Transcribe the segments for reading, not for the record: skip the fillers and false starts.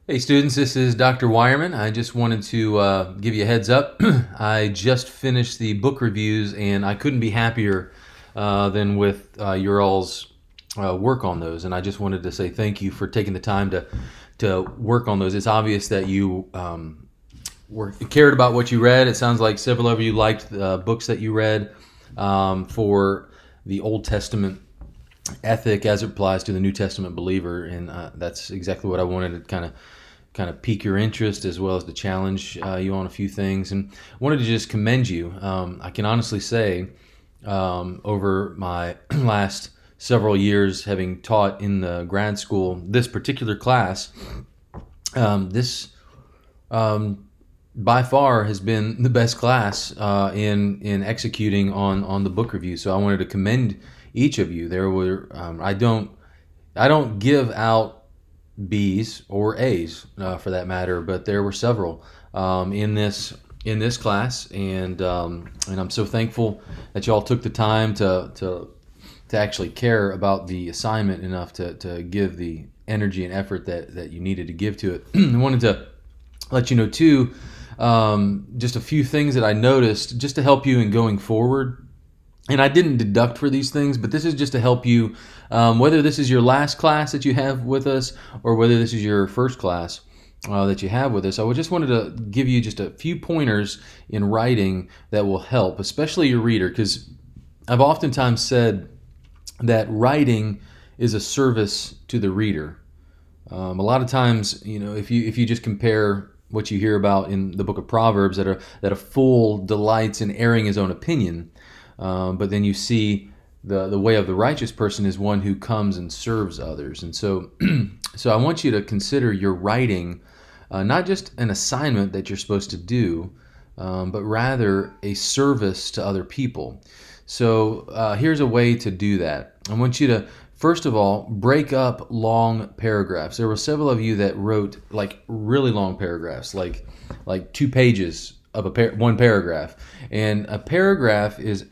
Hey students, this is Dr. Wireman. I just wanted to give you a heads up. I just finished the book reviews and I couldn't be happier than with your all's work on those. And I just wanted to say thank you for taking the time to work on those. It's obvious that you cared about what you read. It sounds like several of you liked the books that you read for the Old Testament ethic as it applies to the New Testament believer, and that's exactly what I wanted to kind of pique your interest as well as to challenge you on a few things, and wanted to just commend you. I can honestly say, over my last several years having taught in the grad school, this particular class, this by far has been the best class in executing on the book review. So I wanted to commend each of you. There were I don't give out B's or A's for that matter, but there were several in this class, and I'm so thankful that y'all took the time to actually care about the assignment enough to give the energy and effort that you needed to give to it. I wanted to let you know too, just a few things that I noticed just to help you in going forward. And I didn't deduct for these things, but this is just to help you, whether this is your last class that you have with us or whether this is your first class that you have with us. I just wanted to give you just a few pointers in writing that will help, especially your reader, because I've oftentimes said that writing is a service to the reader. A lot of times, if you just compare what you hear about in the book of Proverbs, that a fool delights in airing his own opinion, but then you see the way of the righteous person is one who comes and serves others. And so I want you to consider your writing not just an assignment that you're supposed to do, but rather a service to other people. So here's a way to do that. I want you to, first of all, break up long paragraphs. There were several of you that wrote like really long paragraphs, like 2 pages of one paragraph. And a paragraph is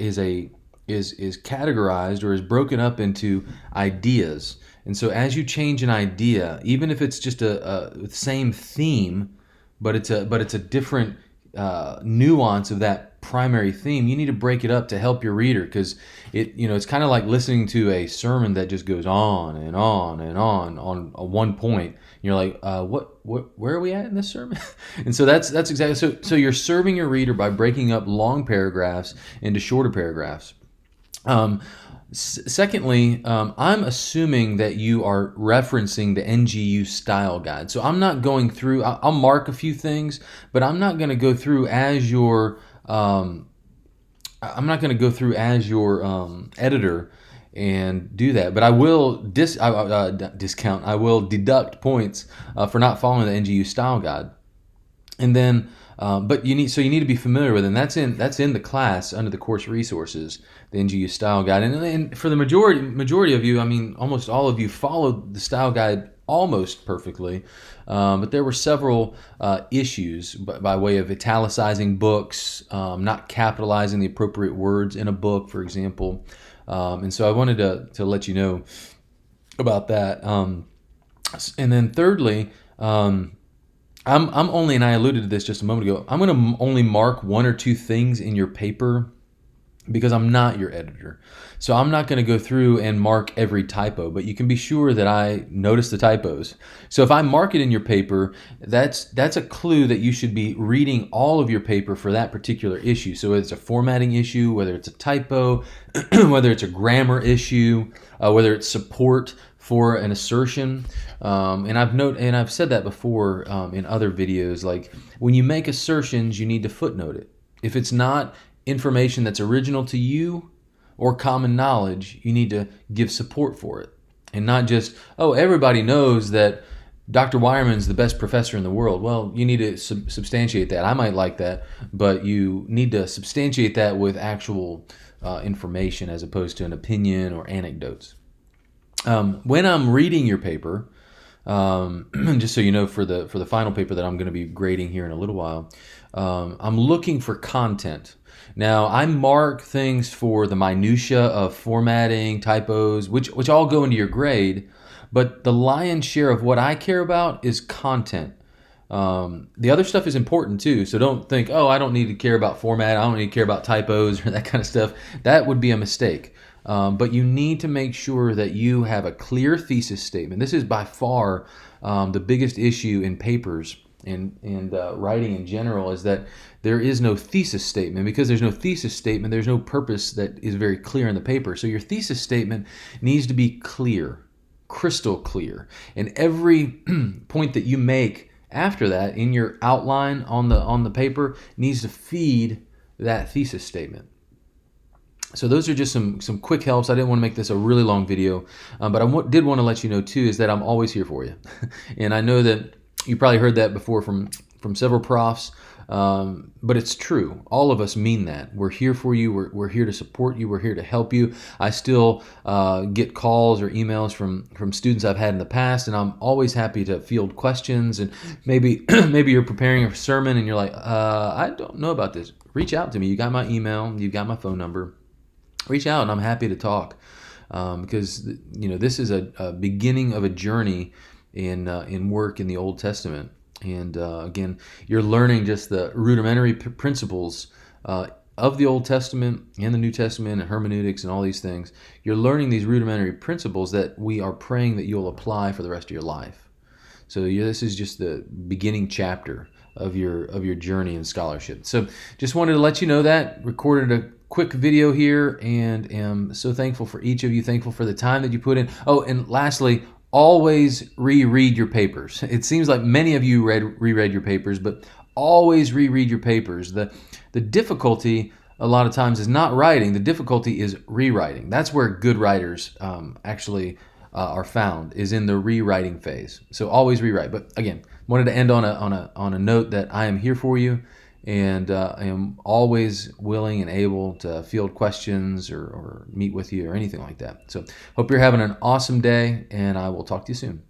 categorized or is broken up into ideas. And so as you change an idea, even if it's just a same theme, but it's a different nuance of that primary theme, you need to break it up to help your reader, because it's kind of like listening to a sermon that just goes on and on and on one point. You're like, where are we at in this sermon? And so that's exactly so you're serving your reader by breaking up long paragraphs into shorter paragraphs. Secondly, I'm assuming that you are referencing the NGU Style guide. So I'm not going through, I'll mark a few things, but I'm not going to go through as your editor and do that. But I will discount. I will deduct points for not following the NGU Style guide. And then, but you need to be familiar with it. And that's in the class under the course resources, the NGU Style guide. And for the majority of you, I mean, almost all of you followed the Style guide almost perfectly. But there were several issues by way of italicizing books, not capitalizing the appropriate words in a book, for example. And so I wanted to let you know about that. And then thirdly, I'm only, and I alluded to this just a moment ago, I'm going to only mark 1 or 2 things in your paper because I'm not your editor. So I'm not going to go through and mark every typo, but you can be sure that I notice the typos. So if I mark it in your paper, that's a clue that you should be reading all of your paper for that particular issue. So whether it's a formatting issue, whether it's a typo, whether it's a grammar issue, whether it's support for an assertion, and I've said that before in other videos. Like when you make assertions, you need to footnote it. If it's not information that's original to you or common knowledge, you need to give support for it, and not just, oh, everybody knows that Dr. Wireman's the best professor in the world. Well, you need to substantiate that. I might like that, but you need to substantiate that with actual information as opposed to an opinion or anecdotes. When I'm reading your paper, just so you know, for the final paper that I'm going to be grading here in a little while, I'm looking for content. Now, I mark things for the minutia of formatting, typos, which all go into your grade, But the lion's share of what I care about is content. The other stuff is important too, so don't think, oh, I don't need to care about format, I don't need to care about typos or that kind of stuff. That would be a mistake. But you need to make sure that you have a clear thesis statement. This is by far the biggest issue in papers and writing in general, is that there is no thesis statement. Because there's no thesis statement, there's no purpose that is very clear in the paper. So your thesis statement needs to be clear, crystal clear, and every point that you make after that in your outline on the paper needs to feed that thesis statement. So those are just some quick helps. I didn't want to make this a really long video, but I did want to let you know too is that I'm always here for you. And I know that you probably heard that before from several profs, but it's true. All of us mean that. We're here for you. We're here to support you. We're here to help you. I still get calls or emails from students I've had in the past, and I'm always happy to field questions. And maybe you're preparing a sermon and you're like, I don't know about this. Reach out to me. You got my email. You got my phone number. Reach out, and I'm happy to talk, because this is a beginning of a journey in work in the Old Testament. And again, you're learning just the rudimentary principles of the Old Testament and the New Testament and hermeneutics and all these things. You're learning these rudimentary principles that we are praying that you'll apply for the rest of your life. So this is just the beginning chapter of your journey in scholarship. So just wanted to let you know that. Recorded a quick video here, and am so thankful for each of you, thankful for the time that you put in. Oh, and lastly, always reread your papers. It seems like many of you reread your papers, but always reread your papers. The difficulty a lot of times is not writing. The difficulty is rewriting. That's where good writers actually are found, is in the rewriting phase. So always rewrite. But again, wanted to end on a note that I am here for you, and I am always willing and able to field questions or meet with you or anything like that. So hope you're having an awesome day, and I will talk to you soon.